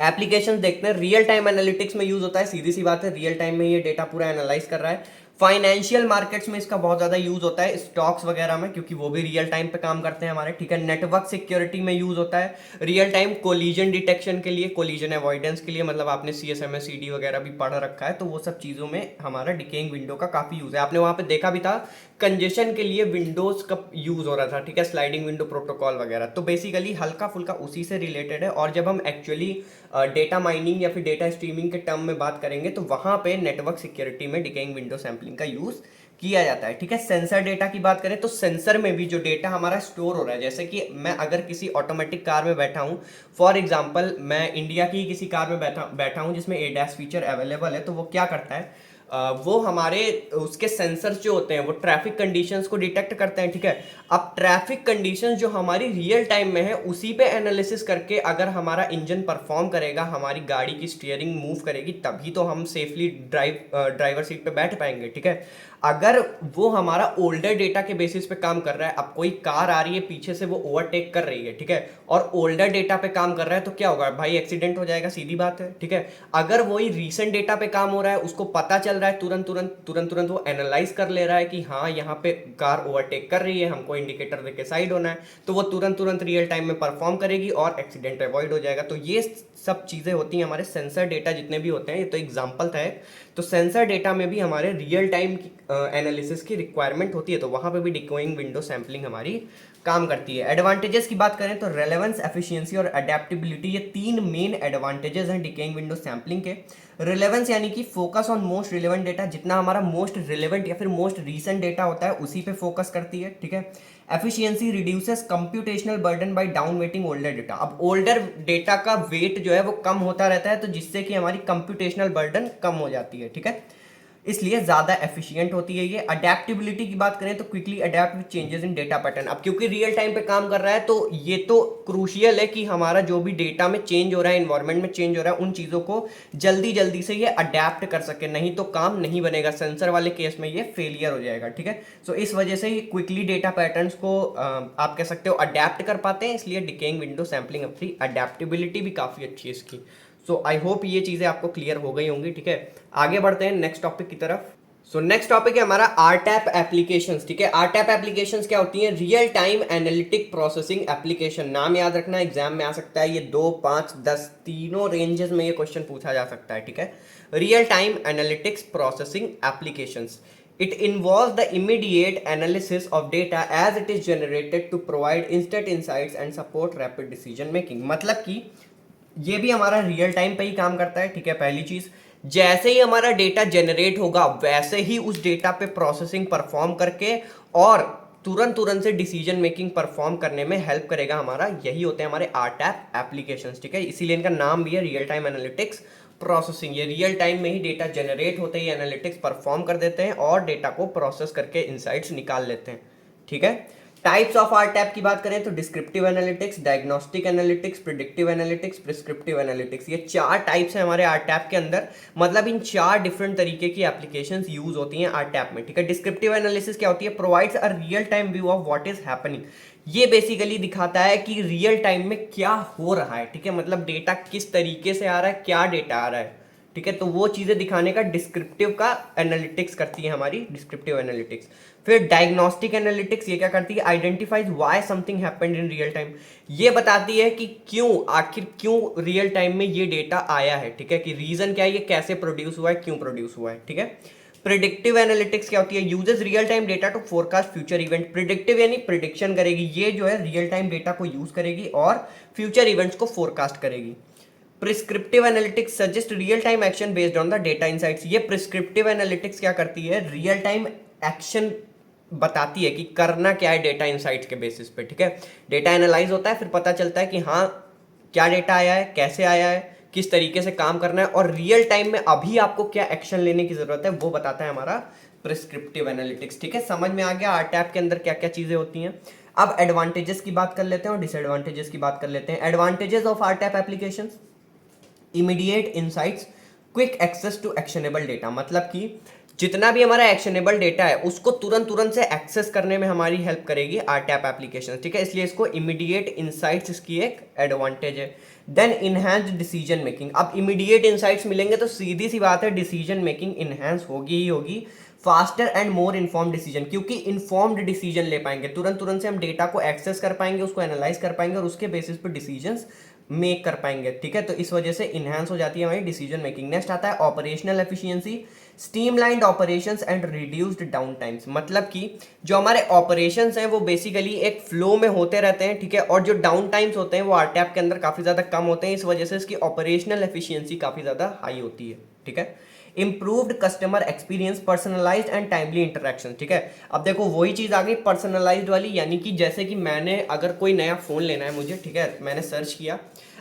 एप्लीकेशन देखते हैं। रियल टाइम एनालिटिक्स में यूज होता है। सीधी सी बात है रियल टाइम में ये डेटा पूरा एनालाइज कर रहा है। फाइनेंशियल मार्केट्स में इसका बहुत ज्यादा यूज होता है, स्टॉक्स वगैरह में, क्योंकि वो भी रियल टाइम पे काम करते हैं हमारे। ठीक है। नेटवर्क सिक्योरिटी में यूज होता है। रियल टाइम कोलिजन डिटेक्शन के लिए, कोलिजन अवॉइडेंस के लिए, मतलब आपने CSMA CD वगैरह भी पढ़ रखा है तो वो सब चीजों में हमारा डिकेइंग विंडो का काफी यूज है। आपने वहां पे देखा भी था कंजेशन के लिए विंडोज का यूज हो रहा था। ठीक है। स्लाइडिंग विंडो प्रोटोकॉल वगैरह। तो बेसिकली हल्का फुल्का उसी से रिलेटेड है। और जब हम एक्चुअली डेटा माइनिंग या फिर डेटा स्ट्रीमिंग के टर्म में बात करेंगे तो वहां पे नेटवर्क सिक्योरिटी में डिकेइंग विंडो सैम्पलिंग का यूज किया जाता है। ठीक है। सेंसर डेटा की बात करें तो सेंसर में भी जो डेटा हमारा स्टोर हो रहा है, जैसे कि मैं अगर किसी ऑटोमेटिक कार में बैठा हूं, फॉर एग्जांपल मैं इंडिया की किसी कार में बैठा हूं जिसमें ADAS फीचर अवेलेबल है, तो वो क्या करता है वो हमारे उसके सेंसर्स जो होते हैं वो ट्रैफिक कंडीशंस को डिटेक्ट करते हैं। ठीक है। अब ट्रैफिक कंडीशंस जो हमारी रियल टाइम में है उसी पे एनालिसिस करके अगर हमारा इंजन परफॉर्म करेगा, हमारी गाड़ी की स्टीयरिंग मूव करेगी, तभी तो हम सेफली ड्राइवर सीट पे बैठ पाएंगे। ठीक है। अगर वो हमारा ओल्डर डेटा के बेसिस पे काम कर रहा है, अब कोई कार आ रही है पीछे से वो ओवरटेक कर रही है, ठीक है, और ओल्डर डेटा पे काम कर रहा है, तो क्या होगा भाई? एक्सीडेंट हो जाएगा, सीधी बात है। ठीक है। अगर वही रीसेंट डेटा पे काम हो रहा है, उसको पता चल रहा है तुरंत वो एनालाइज कर ले रहा है कि हाँ यहाँ पे कार ओवरटेक कर रही है, हमको इंडिकेटर देके साइड होना है, तो वो तुरंत रियल टाइम में परफॉर्म करेगी और एक्सीडेंट अवॉइड हो जाएगा। तो ये सब चीजें होती हैं हमारे सेंसर डेटा जितने भी होते हैं। ये तो एग्जांपल था। तो सेंसर डेटा में भी हमारे रियल टाइम एनालिसिस की रिक्वायरमेंट होती है, तो वहां पे भी डिकोइंग विंडो सैम्पलिंग हमारी काम करती है। एडवांटेजेस की बात करें तो रेलेवेंस, एफिशिएंसी और अडेप्टेबिलिटी, ये तीन मेन एडवांटेजेस हैं डिकेइंग विंडो सैम्पलिंग के। रिलेवेंस यानी कि focus on most relevant data, जितना हमारा मोस्ट रिलेवेंट या फिर मोस्ट रीसेंट डेटा होता है उसी पे फोकस करती है। ठीक है। Efficiency reduces computational burden bye down waiting older data. अब ओल्डर डेटा का वेट जो है वो कम होता रहता है, तो जिससे कि हमारी कंप्यूटेशनल बर्डन कम हो जाती है। ठीक है। इसलिए ज्यादा एफिशिएंट होती है ये। अडेप्टेबिलिटी की बात करें तो quickly adapt with changes in data pattern. अब क्योंकि रियल टाइम पे काम कर रहा है तो ये तो क्रूशियल है कि हमारा जो भी डेटा में चेंज हो रहा है, इन्वायरमेंट में चेंज हो रहा है, उन चीजों को जल्दी से ये अडेप्ट कर सके, नहीं तो काम नहीं बनेगा। सेंसर वाले केस में ये फेलियर हो जाएगा। ठीक है। सो इस वजह से ये क्विकली डेटा पैटर्न्स को आप कह सकते हो अडेप्ट कर पाते हैं, इसलिए डिकेइंग विंडो सैम्पलिंग अपनी अडेप्टेबिलिटी भी काफी अच्छी है इसकी। सो आई होप ये चीजें आपको क्लियर हो गई होंगी। ठीक है। आगे बढ़ते हैं नेक्स्ट टॉपिक की तरफ। सो नेक्स्ट टॉपिक है हमारा आरटैप एप्लीकेशंस। ठीक है। आरटैप एप्लीकेशंस क्या होती हैं? Real time analytic processing application. नाम याद रखना, एग्जाम में आ सकता है ये। 2, 5, 10 तीनों रेंजेस में ये क्वेश्चन पूछा जा सकता है। ठीक है। Real time analytics processing applications, it involves the immediate analysis of data as it is generated to provide instant insights and support rapid decision making। मतलब कि ये भी हमारा रियल टाइम पे ही काम करता है। ठीक है। पहली चीज, जैसे ही हमारा डेटा जनरेट होगा वैसे ही उस डेटा पे प्रोसेसिंग परफॉर्म करके और तुरंत से डिसीजन मेकिंग परफॉर्म करने में हेल्प करेगा हमारा। यही होते हैं हमारे आरटैप एप्लीकेशंस। ठीक है। इसीलिए इनका नाम भी है रियल टाइम एनालिटिक्स प्रोसेसिंग। ये रियल टाइम में ही डेटा जनरेट होते ही एनालिटिक्स परफॉर्म कर देते हैं और डेटा को प्रोसेस करके इनसाइट्स निकाल लेते हैं। ठीक है। टाइप्स ऑफ आरटैप की बात करें तो descriptive analytics, diagnostic analytics, predictive analytics, prescriptive analytics, ये 4 टाइप्स हैं हमारे आरटैप के अंदर। मतलब इन 4 डिफरेंट तरीके की एप्लीकेशंस यूज होती हैं आरटैप में। ठीक है। डिस्क्रिप्टिव एनालिसिस क्या होती है? Provides a real time view of what is happening. ये बेसिकली दिखाता है कि रियल टाइम में क्या हो रहा है। ठीक है। मतलब डेटा किस तरीके से आ रहा है, क्या डेटा आ रहा है। ठीक है, तो वो चीज़ें दिखाने का डिस्क्रिप्टिव का एनालिटिक्स करती है हमारी डिस्क्रिप्टिव एनालिटिक्स। फिर डायग्नोस्टिक एनालिटिक्स ये क्या करती है, identifies why something happened in real time, ये बताती है कि क्यों, आखिर क्यों रियल टाइम में ये डेटा आया है, ठीक है, कि रीजन क्या है, ये कैसे प्रोड्यूस हुआ है, क्यों प्रोड्यूस हुआ है, ठीक है। प्रिडिक्टिव एनालिटिक्स क्या होती है, uses real time data to forecast future event, predictive यानी प्रिडिक्शन करेगी, ये जो है रियल टाइम डेटा को यूज करेगी और फ्यूचर इवेंट्स को फोरकास्ट करेगी। Prescriptive analytics suggest real time action based on the data insights, ये प्रिस्क्रिप्टिव एनालिटिक्स क्या करती है, रियल टाइम एक्शन बताती है कि करना क्या है डेटा इनसाइट्स के बेसिस पे, ठीक है। डेटा एनालाइज होता है, फिर पता चलता है कि हाँ क्या डेटा आया है, कैसे आया है, किस तरीके से काम करना है, और रियल टाइम में अभी आपको क्या एक्शन लेने की जरूरत है, वो बताता है हमारा प्रिस्क्रिप्टिव एनालिटिक्स, ठीक है। समझ में आ गया आरटैप के अंदर क्या क्या चीजें होती हैं। अब एडवांटेजेस की बात कर लेते हैं और डिसएडवांटेजेस की बात कर लेते हैं। Advantages of RTAP applications, immediate insights, quick access to actionable data, मतलब कि जितना भी हमारा एक्शनेबल डेटा है उसको तुरंत तुरंत से एक्सेस करने में हमारी हेल्प करेगी आरटैप एप्लीकेशन, ठीक है, इसलिए इसको इमीडिएट इनसाइट्स इसकी एक एडवांटेज है। देन इनहैंस डिसीजन मेकिंग, अब इमीडिएट इनसाइट्स मिलेंगे तो सीधी सी बात है डिसीजन मेकिंग इनहैंस होगी ही होगी। Faster and more informed decision, क्योंकि इन्फॉर्म्ड डिसीजन ले पाएंगे, तुरंत तुरंत से हम डेटा को एक्सेस कर पाएंगे, उसको एनालाइज कर पाएंगे और उसके बेसिस पे डिसीजंस मेक कर पाएंगे, ठीक है, तो इस वजह से इनहैंस हो जाती है हमारी डिसीजन मेकिंग। नेक्स्ट आता है operational efficiency, streamlined operations and reduced down times, मतलब कि जो हमारे ऑपरेशंस हैं वो बेसिकली एक फ्लो में होते रहते हैं, ठीक है, और जो डाउन टाइम्स होते हैं वो आरटैप के अंदर काफी ज्यादा कम होते हैं, इस वजह से इसकी ऑपरेशनल एफिशिएंसी काफी ज्यादा हाई होती है, ठीक है। Improved customer experience, personalised and timely interaction, ठीक है। अब देखो वही चीज आ गई पर्सनलाइज्ड वाली, यानी कि जैसे कि मैंने अगर कोई नया फोन लेना है मुझे, ठीक है, मैंने सर्च किया,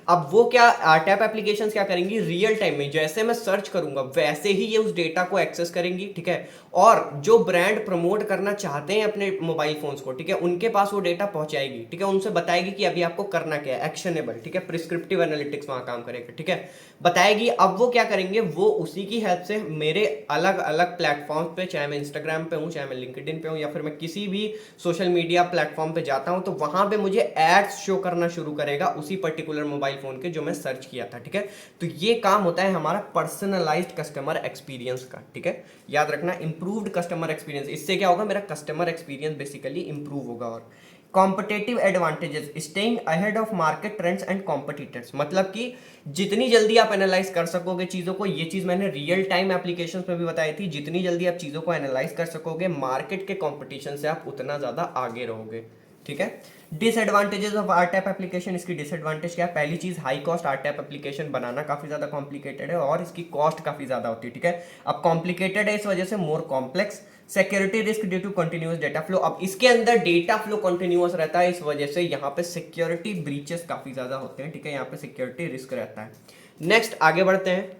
अब वो क्या आरटैप एप्लीकेशंस क्या करेंगी, रियल टाइम में जैसे मैं सर्च करूंगा वैसे ही ये उस डेटा को एक्सेस करेंगी, ठीक है, और जो ब्रांड प्रमोट करना चाहते हैं अपने मोबाइल फोन्स को, ठीक है, उनके पास वो डेटा पहुंचाएगी, ठीक है, उनसे बताएगी कि अभी आपको करना क्या है, एक्शनेबल, ठीक है, प्रिस्क्रिप्टिव एनालिटिक्स वहां काम करेगा, ठीक है, बताएगी। अब वो क्या करेंगे, वो उसी की हेल्प से मेरे अलग अलग प्लेटफॉर्म पे, चाहे मैं इंस्टाग्राम पे हूँ, चाहे मैं लिंक्डइन पे हूँ, या फिर मैं किसी भी सोशल मीडिया प्लेटफॉर्म पे जाता हूँ, तो वहां पे मुझे एड्स शो करना शुरू करेगा उसी पर्टिकुलर मोबाइल फोन के जो मैं सर्च किया था, ठीक है। तो ये काम होता है हमारा पर्सनलाइज्ड कस्टमर एक्सपीरियंस का, ठीक है, याद रखना, इंप्रूव्ड कस्टमर एक्सपीरियंस, इससे क्या होगा, मेरा कस्टमर एक्सपीरियंस बेसिकली इंप्रूव होगा। और competitive advantages, staying ahead of market trends and competitors, मतलब कि जितनी जल्दी आप एनालाइज कर सकोगे चीजों को, ये चीज मैंने रियल टाइम एप्लीकेशंस में भी बताई थी, जितनी जल्दी आप चीजों को एनालाइज कर सकोगे मार्केट के कंपटीशन से आप उतना ज्यादा आगे रहोगे, ठीक है। डिसएडवांटेजेस ऑफ आरटैप एप्लीकेशन, इसकी डिसएडवांटेज क्या है, पहली चीज हाई कॉस्ट, आरटैप एप्लीकेशन बनाना काफी ज्यादा कॉम्प्लिकेटेड है और इसकी कॉस्ट काफी ज्यादा होती है, ठीक है। अब कॉम्प्लिकेटेड है इस वजह से more complex. Security risk due to continuous data flow, अब इसके अंदर डेटा फ्लो कंटिन्यूअस रहता है, इस वजह से यहाँ पे सिक्योरिटी ब्रीचेस काफी ज्यादा होते हैं, ठीक है, यहाँ पे सिक्योरिटी रिस्क रहता है। नेक्स्ट आगे बढ़ते हैं।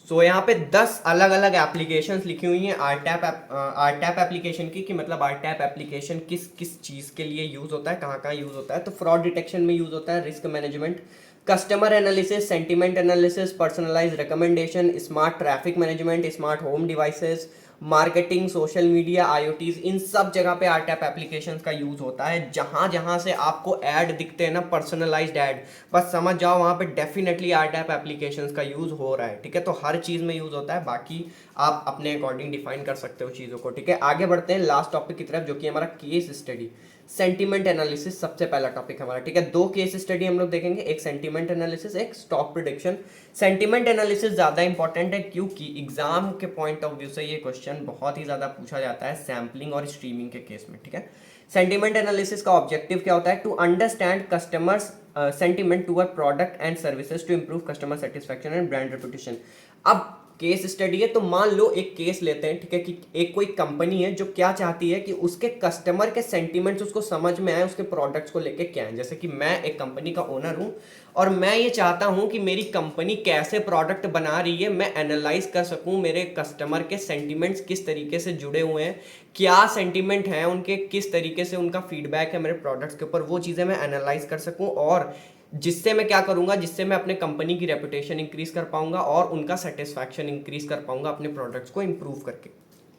सो यहाँ पे 10 अलग अलग एप्लीकेशंस लिखी हुई हैं आरटैप एप्लीकेशन की, कि मतलब आरटैप एप्लीकेशन किस किस चीज़ के लिए यूज़ होता है, कहाँ कहाँ यूज़ होता है। तो फ्रॉड डिटेक्शन में यूज़ होता है, risk management, customer analysis, sentiment analysis, personalize recommendation, smart traffic management, smart home devices, marketing, social media, IoTs, इन सब जगह पे आरटैप एप्लीकेशंस का यूज होता है। जहां जहां से आपको ऐड दिखते हैं ना, पर्सनलाइज्ड ऐड, बस समझ जाओ वहां पे डेफिनेटली आरटैप एप्लीकेशंस का यूज हो रहा है, ठीक है। तो हर चीज में यूज होता है, बाकी आप अपने अकॉर्डिंग डिफाइन कर सकते हो चीजों को, ठीक है। आगे बढ़ते हैं लास्ट टॉपिक की तरफ, जो कि हमारा केस स्टडी, सेंटीमेंट एनालिसिस, सबसे पहला टॉपिक हमारा, ठीक है। दो केस स्टडी हम लोग देखेंगे, एक सेंटीमेंट एनालिसिस, एक स्टॉक प्रिडिक्शन। सेंटीमेंट एनालिसिस ज्यादा इंपॉर्टेंट है क्योंकि एग्जाम के पॉइंट ऑफ व्यू से ये क्वेश्चन बहुत ही ज्यादा पूछा जाता है सैम्पलिंग और स्ट्रीमिंग के केस में, ठीक है। सेंटीमेंट एनालिसिस का ऑब्जेक्टिव क्या होता है, to understand customers sentiment toward product and services to improve customer satisfaction and brand reputation. अब केस स्टडी है तो मान लो एक केस लेते हैं, ठीक है, कि एक कोई कंपनी है जो क्या चाहती है कि उसके कस्टमर के सेंटीमेंट्स उसको समझ में आए, उसके प्रोडक्ट्स को लेके क्या है। जैसे कि मैं एक कंपनी का ओनर हूं और मैं ये चाहता हूं कि मेरी कंपनी कैसे प्रोडक्ट बना रही है, मैं एनालाइज कर सकूं मेरे कस्टमर के सेंटीमेंट्स किस तरीके से जुड़े हुए हैं, क्या सेंटीमेंट है उनके, किस तरीके से उनका फीडबैक है मेरे प्रोडक्ट्स के ऊपर, वो चीज़ें मैं एनालाइज कर सकूं, और जिससे मैं क्या करूंगा, जिससे मैं अपने कंपनी की रेपुटेशन इंक्रीज कर पाऊंगा और उनका सेटिस्फैक्शन इंक्रीज कर पाऊंगा अपने प्रोडक्ट्स को इंप्रूव करके।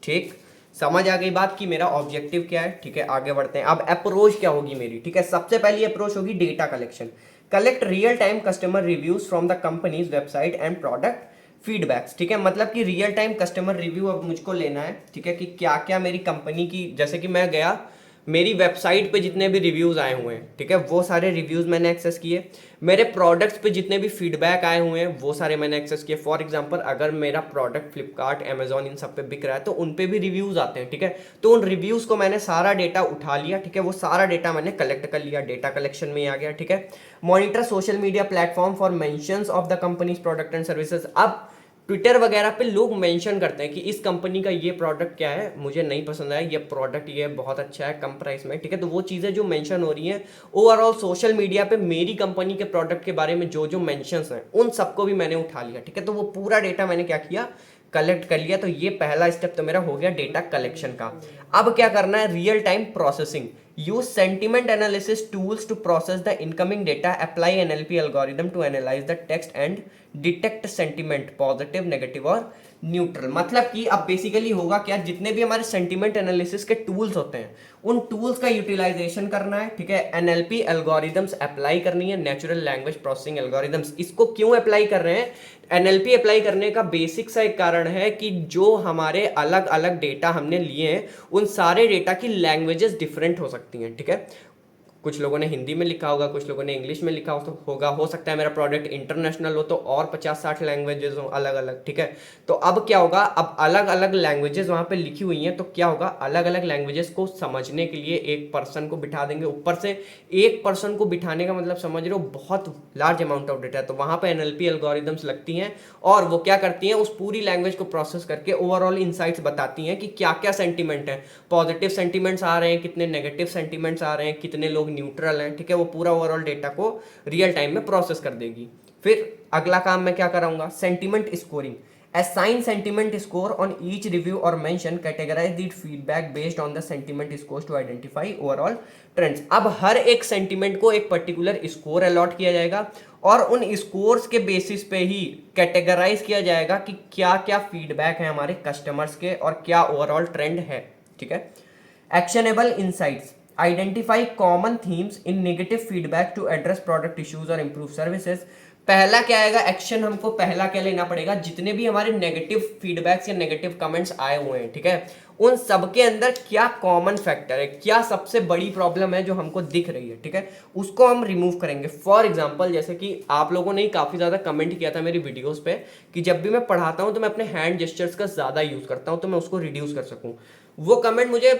ठीक, समझ आ गई बात कि मेरा ऑब्जेक्टिव क्या है, ठीक है। आगे बढ़ते हैं। अब अप्रोच क्या होगी मेरी, ठीक है। सबसे पहली अप्रोच होगी data collection, collect real time customer reviews from the companies website and product feedbacks, ठीक है, मतलब कि रियल टाइम कस्टमर रिव्यू अब मुझको लेना है, ठीक है, कि क्या क्या मेरी कंपनी की, जैसे कि मैं गया मेरी वेबसाइट पे जितने भी रिव्यूज़ आए हुए हैं, ठीक है, वो सारे रिव्यूज़ मैंने एक्सेस किए। मेरे प्रोडक्ट्स पे जितने भी फीडबैक आए हुए हैं वो सारे मैंने एक्सेस किए। फॉर एग्जांपल अगर मेरा प्रोडक्ट फ्लिपकार्ट, अमेजॉन इन सब पे बिक रहा है तो उन पे भी रिव्यूज़ आते हैं, ठीक है, तो उन रिव्यूज़ को मैंने सारा डेटा उठा लिया, ठीक है, वो सारा डेटा मैंने कलेक्ट कर लिया, डेटा कलेक्शन में आ गया, ठीक है। Monitor social media platform for mentions of the companies product and services. अब ट्विटर वगैरह पे लोग मेंशन करते हैं कि इस कंपनी का ये प्रोडक्ट क्या है, मुझे नहीं पसंद आया, ये प्रोडक्ट ये बहुत अच्छा है कम प्राइस में, ठीक है, तो वो चीज़ें जो मेंशन हो रही हैं ओवरऑल सोशल मीडिया पे मेरी कंपनी के प्रोडक्ट के बारे में जो जो मेंशंस हैं उन सबको भी मैंने उठा लिया, ठीक है, तो वो पूरा डेटा मैंने क्या किया, कलेक्ट कर लिया। तो ये पहला स्टेप तो मेरा हो गया डेटा कलेक्शन का। अब क्या करना है, real time processing. Use sentiment analysis tools to process the incoming data, apply NLP algorithm to analyse the text and detect sentiment positive, negative और न्यूट्रल। मतलब कि अब बेसिकली होगा क्या, जितने भी हमारे सेंटिमेंट एनालिसिस के टूल्स होते हैं उन टूल्स का यूटिलाइजेशन करना है, ठीक है, एनएलपी एल्गोरिदम्स अप्लाई करनी है, नेचुरल लैंग्वेज प्रोसेसिंग एल्गोरिदम्स। इसको क्यों अप्लाई कर रहे हैं, एनएलपी अप्लाई करने का बेसिक सा एक कारण है कि जो हमारे अलग अलग डेटा हमने लिए हैं उन सारे डेटा की लैंग्वेजेस डिफरेंट हो सकती हैं, ठीक है, कुछ लोगों ने हिंदी में लिखा होगा, कुछ लोगों ने इंग्लिश में लिखा होगा, हो सकता है मेरा प्रोडक्ट इंटरनेशनल हो तो और 50-60 लैंग्वेजेस हो अलग अलग, ठीक है। तो अब क्या होगा, अब अलग अलग लैंग्वेजेस वहाँ पे लिखी हुई हैं, तो क्या होगा, अलग अलग लैंग्वेजेस को समझने के लिए एक पर्सन को बिठा देंगे। ऊपर से एक पर्सन को बिठाने का मतलब समझ रहे हो, बहुत लार्ज अमाउंट ऑफ डेटा है, तो वहाँ पे एनएलपी एल्गोरिदम्स लगती हैं और वो क्या करती हैं, उस पूरी लैंग्वेज को प्रोसेस करके ओवरऑल इंसाइट्स बताती हैं कि क्या क्या सेंटीमेंट है, पॉजिटिव सेंटीमेंट्स आ रहे हैं, कितने नेगेटिव सेंटीमेंट्स आ रहे हैं, कितने लोग न्यूट्रल हैं, ठीक है, वो पूरा ओवरऑल डेटा को रियल टाइम में प्रोसेस कर देगी। फिर अगला काम मैं क्या कराऊंगा, sentiment scoring. Assign sentiment score on each review or mention, categorize the feedback based on the sentiment scores to identify overall trends। अब हर एक सेंटीमेंट को एक पर्टिकुलर स्कोर अलॉट किया जाएगा और उन स्कोर्स के बेसिस पे ही कैटेगराइज किया जाएगा कि क्या क्या फीडबैक है हमारे कस्टमर्स के और क्या ओवरऑल ट्रेंड है, ठीक है। Actionable insights, identify common themes in negative feedback to address product issues और इंप्रूव सर्विसेज। पहला क्या आएगा एक्शन, हमको पहला क्या लेना पड़ेगा, जितने भी हमारे नेगेटिव फीडबैक्स या नेगेटिव कमेंट्स आए हुए हैं, ठीक है, उन सब के अंदर क्या कॉमन फैक्टर है, क्या सबसे बड़ी प्रॉब्लम है जो हमको दिख रही है, ठीक है, उसको हम रिमूव करेंगे। फॉर एग्जांपल जैसे कि आप लोगों ने काफ़ी ज़्यादा कमेंट किया था मेरी वीडियोस पे कि जब भी मैं पढ़ाता हूँ तो मैं अपने हैंड जेस्चर्स का ज़्यादा यूज़ करता हूँ तो मैं उसको रिड्यूस कर सकूँ। वो कमेंट मुझे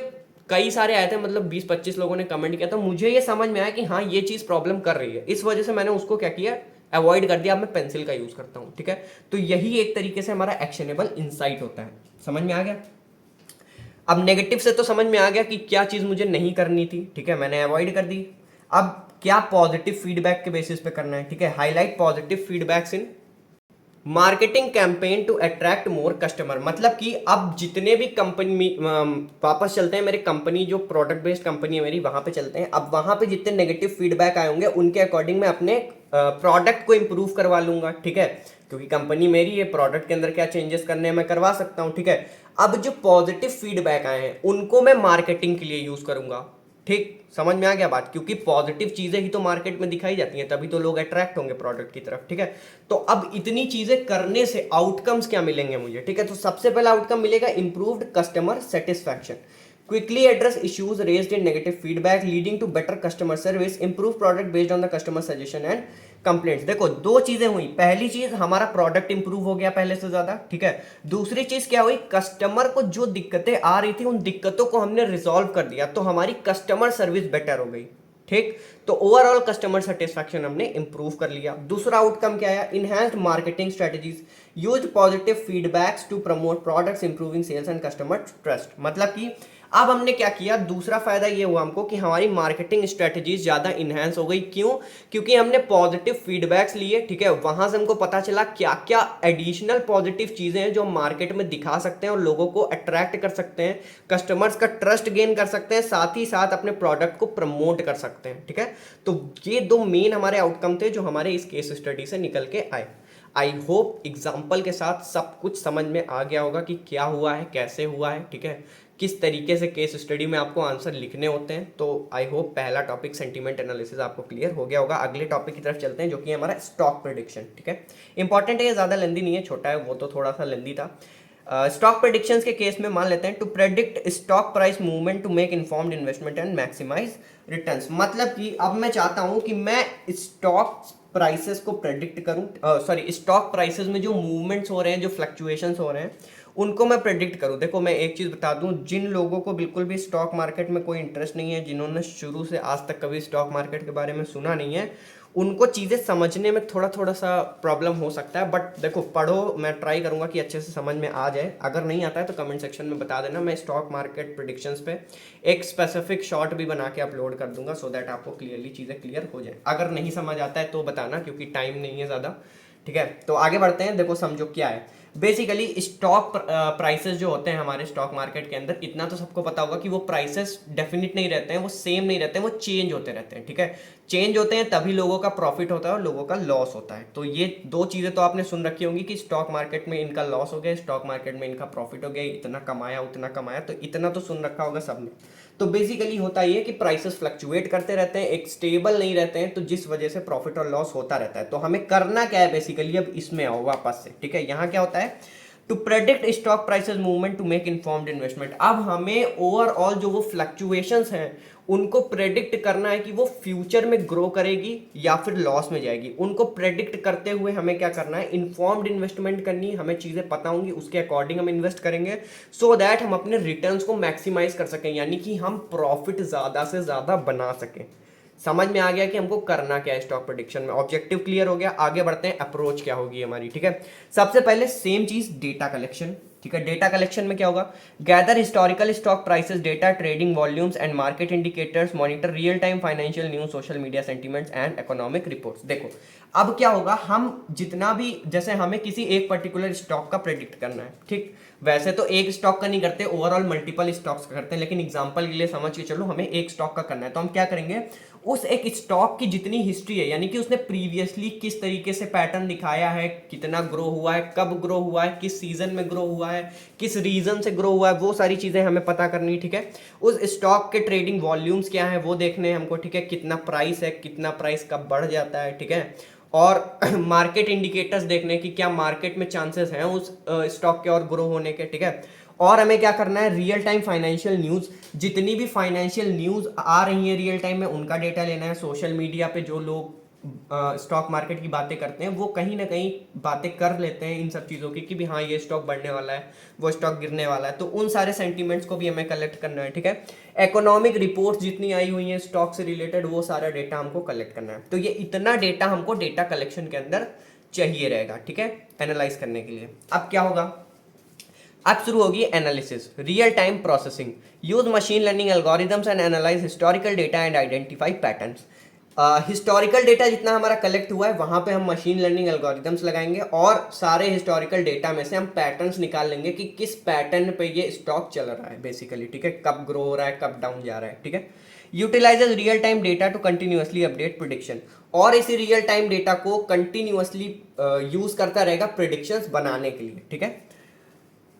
कई सारे आए थे, मतलब 20-25 लोगों ने कमेंट किया था, मुझे ये समझ में आया कि हाँ ये चीज़ प्रॉब्लम कर रही है, इस वजह से मैंने उसको क्या किया, अवॉइड कर दिया। अब मैं पेंसिल का यूज़ करता हूँ, ठीक है, तो यही एक तरीके से हमारा एक्शनेबल इंसाइट होता है। समझ में आ गया। अब नेगेटिव से तो समझ में आ गया कि क्या चीज़ मुझे नहीं करनी थी, ठीक है, मैंने अवॉइड कर दी। अब क्या पॉजिटिव फीडबैक के बेसिस पे करना है, ठीक है, highlight positive feedbacks in marketing campaign to attract more customer. मतलब कि अब जितने भी कंपनी वापस चलते हैं, मेरे कंपनी जो प्रोडक्ट बेस्ड कंपनी है मेरी, वहां पे चलते हैं। अब वहां पे जितने नेगेटिव फीडबैक आए होंगे उनके अकॉर्डिंग मैं अपने प्रोडक्ट को इंप्रूव करवा लूंगा, ठीक है, क्योंकि कंपनी मेरी है, प्रोडक्ट के अंदर क्या चेंजेस करने हैं मैं करवा सकता हूं, ठीक है। अब जो पॉजिटिव फीडबैक आए हैं उनको मैं मार्केटिंग के लिए यूज करूंगा, ठीक, समझ में आ गया बात, क्योंकि पॉजिटिव चीजें ही तो मार्केट में दिखाई जाती हैं, तभी तो लोग अट्रैक्ट होंगे प्रोडक्ट की तरफ, ठीक है। तो अब इतनी चीजें करने से आउटकम्स क्या मिलेंगे मुझे, ठीक है, तो सबसे पहला आउटकम मिलेगा improved customer satisfaction, quickly address issues raised in negative feedback leading to better customer service, improve product based on the customer suggestion and complaints. देखो दो चीजें हुई, पहली चीज हमारा प्रोडक्ट इंप्रूव हो गया पहले से ज्यादा, ठीक है, दूसरी चीज क्या हुई, कस्टमर को जो दिक्कतें आ रही थी उन दिक्कतों को हमने रिजॉल्व कर दिया, तो हमारी कस्टमर सर्विस बेटर हो गई, ठीक, तो ओवरऑल कस्टमर सेटिस्फैक्शन हमने इंप्रूव कर लिया। दूसरा आउटकम क्या आया, enhanced marketing strategies use positive feedbacks to promote products improving sales and customer trust. मतलब कि अब हमने क्या किया, दूसरा फायदा ये हुआ हमको कि हमारी मार्केटिंग स्ट्रेटजीज ज्यादा इनहैंस हो गई। क्यों, क्योंकि हमने पॉजिटिव फीडबैक्स लिए, ठीक है, वहां से हमको पता चला क्या क्या एडिशनल पॉजिटिव चीजें हैं जो हम मार्केट में दिखा सकते हैं और लोगों को अट्रैक्ट कर सकते हैं, कस्टमर्स का ट्रस्ट गेन कर सकते हैं, साथ ही साथ अपने प्रोडक्ट को प्रमोट कर सकते हैं, ठीक है। तो ये दो मेन हमारे आउटकम थे जो हमारे इस केस स्टडी से निकल के आए। आई होप एग्जाम्पल के साथ सब कुछ समझ में आ गया होगा कि क्या हुआ है, कैसे हुआ है, ठीक है, किस तरीके से केस स्टडी में आपको आंसर लिखने होते हैं। तो आई होप पहला टॉपिक सेंटीमेंट एनालिसिस आपको क्लियर हो गया होगा। अगले टॉपिक की तरफ चलते हैं जो कि हमारा स्टॉक प्रेडिक्शन, ठीक है। इंपॉर्टेंट है, ये ज़्यादा लेंदी नहीं है, छोटा है, वो तो थोड़ा सा लेंदी था। स्टॉक प्रेडिक्शंस के केस में मान लेते हैं to predict stock price movement to make informed investment and maximise returns. मतलब कि अब मैं चाहता हूं कि मैं स्टॉक प्राइसेस को प्रेडिक्ट करूं, सॉरी स्टॉक प्राइसेस में जो मूवमेंट्स हो रहे हैं, जो फ्लक्चुएशंस हो रहे हैं, उनको मैं प्रेडिक्ट करूं। देखो मैं एक चीज़ बता दूं, जिन लोगों को बिल्कुल भी स्टॉक मार्केट में कोई इंटरेस्ट नहीं है, जिन्होंने शुरू से आज तक कभी स्टॉक मार्केट के बारे में सुना नहीं है, उनको चीज़ें समझने में थोड़ा थोड़ा सा प्रॉब्लम हो सकता है। बट देखो पढ़ो, मैं ट्राई करूंगा कि अच्छे से समझ में आ जाए। अगर नहीं आता है तो कमेंट सेक्शन में बता देना, मैं स्टॉक मार्केट प्रेडिक्शंस पे एक स्पेसिफिक शॉर्ट भी बना के अपलोड कर दूंगा, सो दैट आपको क्लियरली चीज़ें क्लियर हो जाए। अगर नहीं समझ आता है तो बताना, क्योंकि टाइम नहीं है ज़्यादा, ठीक है। तो आगे बढ़ते हैं। देखो समझो क्या है बेसिकली स्टॉक प्राइसेस जो होते हैं हमारे स्टॉक मार्केट के अंदर, इतना तो सबको पता होगा कि वो प्राइसेस डेफिनेट नहीं रहते हैं, वो सेम नहीं रहते हैं, वो चेंज होते रहते हैं, ठीक है। चेंज होते हैं तभी लोगों का प्रॉफिट होता है और लोगों का लॉस होता है। तो ये दो चीज़ें तो आपने सुन रखी होंगी कि स्टॉक मार्केट में इनका लॉस हो गया, स्टॉक मार्केट में इनका प्रॉफिट हो गया, इतना कमाया उतना कमाया, तो इतना तो सुन रखा होगा सबने। तो बेसिकली होता ये कि प्राइसेस फ्लक्चुएट करते रहते हैं, एक स्टेबल नहीं रहते हैं, तो जिस वजह से प्रॉफिट और लॉस होता रहता है। तो हमें करना क्या है बेसिकली, अब इसमें आओ वापस से, ठीक है। यहाँ क्या होता है, to predict stock prices movement to make informed investment. अब हमें ओवरऑल जो वो फ्लक्चुएशंस हैं उनको प्रेडिक्ट करना है कि वो फ्यूचर में ग्रो करेगी या फिर लॉस में जाएगी। उनको प्रेडिक्ट करते हुए हमें क्या करना है, इन्फॉर्म्ड इन्वेस्टमेंट करनी है, हमें चीज़ें पता होंगी, उसके अकॉर्डिंग हम इन्वेस्ट करेंगे, सो दैट हम अपने रिटर्न्स को मैक्सिमाइज कर सकें, यानी कि हम प्रॉफिट ज़्यादा से ज़्यादा बना सकें। समझ में आ गया कि हमको करना क्या है स्टॉक प्रेडिक्शन में, ऑब्जेक्टिव क्लियर हो गया। आगे बढ़ते हैं, अप्रोच क्या होगी हमारी, ठीक है। सबसे पहले सेम चीज, डेटा कलेक्शन, ठीक है। डेटा कलेक्शन में क्या होगा, gather historical stock prices data, trading volumes and market indicators, monitor real time financial news, social media sentiments and economic reports. देखो अब क्या होगा, हम जितना भी, जैसे हमें किसी एक पर्टिकुलर स्टॉक का प्रेडिक्ट करना है, ठीक, वैसे तो एक स्टॉक का नहीं करते, ओवरऑल मल्टीपल स्टॉक्स का करते हैं, लेकिन एग्जांपल के लिए समझ के चलो हमें एक स्टॉक का करना है, तो हम क्या करेंगे, उस एक स्टॉक की जितनी हिस्ट्री है, यानी कि उसने प्रीवियसली किस तरीके से पैटर्न दिखाया है, कितना ग्रो हुआ है, कब ग्रो हुआ है, किस सीजन में ग्रो हुआ है, किस रीजन से ग्रो हुआ है, वो सारी चीजें हमें पता करनी, ठीक है। उस स्टॉक के ट्रेडिंग वॉल्यूम्स क्या है वो देखने हैं हमको, ठीक है, कितना प्राइस है, कितना प्राइस कब बढ़ जाता है, ठीक है। और मार्केट इंडिकेटर्स देखने कि क्या मार्केट में चांसेस हैं उस स्टॉक के और ग्रो होने के, ठीक है। और हमें क्या करना है, रियल टाइम फाइनेंशियल न्यूज़, जितनी भी फाइनेंशियल न्यूज़ आ रही है रियल टाइम में, उनका डेटा लेना है। सोशल मीडिया पे जो लोग स्टॉक मार्केट की बातें करते हैं वो कहीं ना कहीं बातें कर लेते हैं इन सब चीज़ों की कि भी हाँ ये स्टॉक बढ़ने वाला है, वो स्टॉक गिरने वाला है, तो उन सारे सेंटीमेंट्स को भी हमें कलेक्ट करना है, ठीक है। इकोनॉमिक रिपोर्ट्स जितनी आई हुई हैं स्टॉक से रिलेटेड, वो सारा डेटा हमको कलेक्ट करना है। तो ये इतना डेटा हमको डेटा कलेक्शन के अंदर चाहिए रहेगा, ठीक है, एनालाइज करने के लिए। अब क्या होगा, अब शुरू होगी analysis, real time processing, use machine learning algorithms and analyse historical data and identify patterns. Historical data जितना हमारा कलेक्ट हुआ है वहां पे हम मशीन लर्निंग एल्गोरिदम्स लगाएंगे और सारे हिस्टोरिकल डेटा में से हम पैटर्न्स निकाल लेंगे कि किस पैटर्न पे ये स्टॉक चल रहा है बेसिकली, ठीक है, कब ग्रो हो रहा है, कब डाउन जा रहा है, ठीक है। Utilises real time data to continuously update prediction, और इसी रियल टाइम डेटा को कंटिन्यूअसली यूज करता रहेगा प्रिडिक्शंस बनाने के लिए, ठीक है।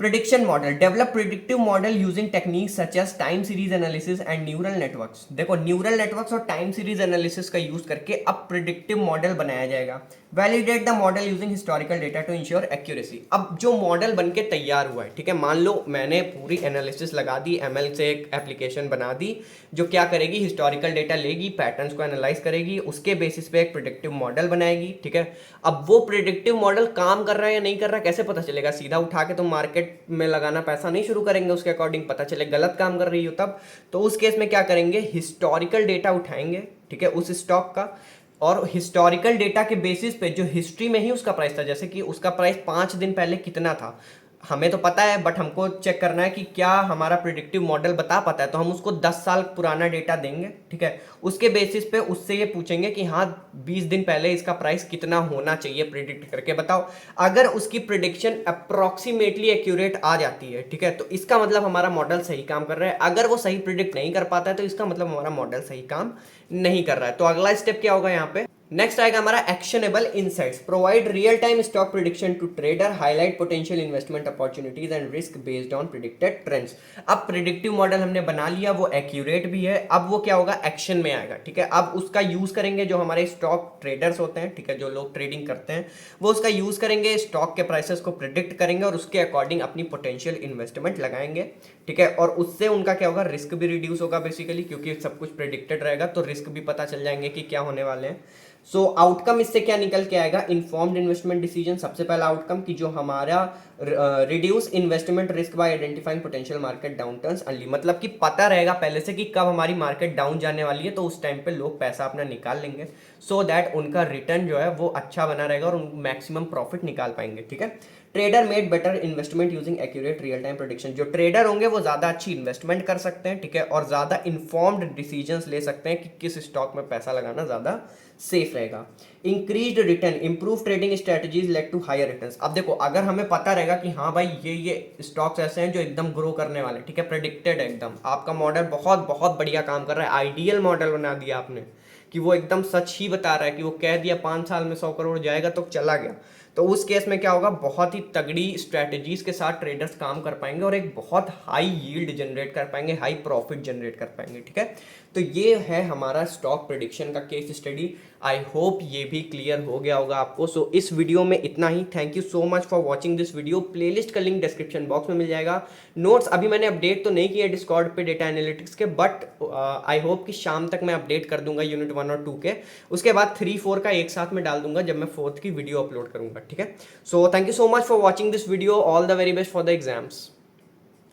Prediction model, develop predictive model using techniques such as time series analysis and neural networks. देखो न्यूरल नेटवर्क्स और टाइम सीरीज एनालिसिस का यूज करके अब प्रिडिक्टिव मॉडल बनाया जाएगा। Validate the model using historical data to ensure accuracy. अब जो model बनके तैयार हुआ है, ठीक है, मान लो मैंने पूरी एनालिसिस लगा दी, एमएल से एक एप्लीकेशन बना दी जो क्या करेगी, हिस्टोरिकल डेटा लेगी, पैटर्न्स को एनालाइज करेगी, उसके बेसिस पे एक प्रिडिक्टिव मॉडल बनाएगी, ठीक है। अब वो प्रिडिक्टिव मॉडल काम कर रहा है या नहीं कर रहा है कैसे पता चलेगा, सीधा उठा के तुम मार्केट में लगाना पैसा नहीं शुरू करेंगे उसके अकॉर्डिंग, पता चले गलत काम कर रही हो तब। तो उस केस में क्या करेंगे, हिस्टोरिकल डेटा उठाएंगे, ठीक है, उस स्टॉक का, और हिस्टोरिकल डेटा के बेसिस पे जो हिस्ट्री में ही उसका प्राइस था, जैसे कि उसका प्राइस 5 दिन पहले कितना था हमें तो पता है, बट हमको चेक करना है कि क्या हमारा प्रिडिक्टिव मॉडल बता पाता है, तो हम उसको 10 साल पुराना डेटा देंगे, ठीक है। उसके बेसिस पे उससे ये पूछेंगे कि हाँ 20 दिन पहले इसका प्राइस कितना होना चाहिए, प्रिडिक्ट करके बताओ। अगर उसकी प्रिडिक्शन अप्रॉक्सीमेटली एक्यूरेट आ जाती है, ठीक है, तो इसका मतलब हमारा मॉडल सही काम कर रहा है। अगर वो सही प्रिडिक्ट नहीं कर पाता है तो इसका मतलब हमारा मॉडल सही काम नहीं कर रहा है। तो अगला स्टेप क्या होगा यहाँ पे, नेक्स्ट आएगा हमारा actionable insights, provide real time stock prediction to trader, highlight potential investment opportunities and risk based on predicted trends. अब प्रिडिक्टिव मॉडल हमने बना लिया, वो एक्यूरेट भी है, अब वो क्या होगा, एक्शन में आएगा। ठीक है, अब उसका यूज करेंगे जो हमारे स्टॉक ट्रेडर्स होते हैं, ठीक है, जो लोग ट्रेडिंग करते हैं, वो उसका यूज करेंगे, स्टॉक के प्राइसेस को प्रिडिक्ट करेंगे और उसके अकॉर्डिंग अपनी पोटेंशियल इन्वेस्टमेंट लगाएंगे। ठीक है, और उससे उनका क्या होगा, रिस्क भी रिड्यूस होगा बेसिकली, क्योंकि सब कुछ प्रिडिक्टेड रहेगा तो रिस्क भी पता चल जाएंगे कि क्या होने वाले हैं। सो आउटकम इससे क्या निकल के आएगा, इन्फॉर्म्ड इन्वेस्टमेंट डिसीजन। सबसे पहला आउटकम कि जो हमारा reduce investment risk by identifying potential market downturns early, मतलब कि पता रहेगा पहले से कि कब हमारी मार्केट डाउन जाने वाली है, तो उस टाइम पे लोग पैसा अपना निकाल लेंगे, सो दैट उनका रिटर्न जो है वो अच्छा बना रहेगा और मैक्सिमम प्रॉफिट निकाल पाएंगे। ठीक है, trader made better investment using accurate real time prediction, जो ट्रेडर होंगे वो ज़्यादा अच्छी इन्वेस्टमेंट कर सकते हैं। ठीक है, और ज़्यादा इन्फॉर्म्ड डिसीजंस ले सकते हैं कि किस स्टॉक में पैसा लगाना ज़्यादा सेफ रहेगा। Increased return, improve trading strategies led to higher returns. अब देखो, अगर हमें पता रहेगा कि हाँ भाई ये स्टॉक्स ऐसे हैं जो एकदम ग्रो करने वाले हैं, ठीक है, प्रेडिक्टेड है एकदम, आपका मॉडल बहुत बहुत बढ़िया काम कर रहा है, आइडियल मॉडल बना दिया आपने कि वो एकदम सच ही बता रहा है कि वो कह दिया 5 साल में 100 करोड़ जाएगा तो चला गया, तो उस केस में क्या होगा, बहुत ही तगड़ी स्ट्रैटेजीज के साथ ट्रेडर्स काम कर पाएंगे और एक बहुत हाई यील्ड जनरेट कर पाएंगे, हाई प्रॉफिट जनरेट कर पाएंगे। ठीक है, तो ये है हमारा स्टॉक प्रेडिक्शन का केस स्टडी। आई होप ये भी क्लियर हो गया होगा आपको। सो इस वीडियो में इतना ही। Thank you so much for watching this video. Playlist का लिंक डिस्क्रिप्शन बॉक्स में मिल जाएगा। नोट्स अभी मैंने अपडेट तो नहीं किया डिस्कॉर्ड पे डेटा एनालिटिक्स के, बट आई होप कि शाम तक मैं अपडेट कर दूंगा यूनिट 1 और 2 के, उसके बाद 3-4 का एक साथ में डाल दूंगा जब मैं 4th की वीडियो अपलोड करूंगा। ठीक है, so thank you so much for watching this video. All the very best for the exams.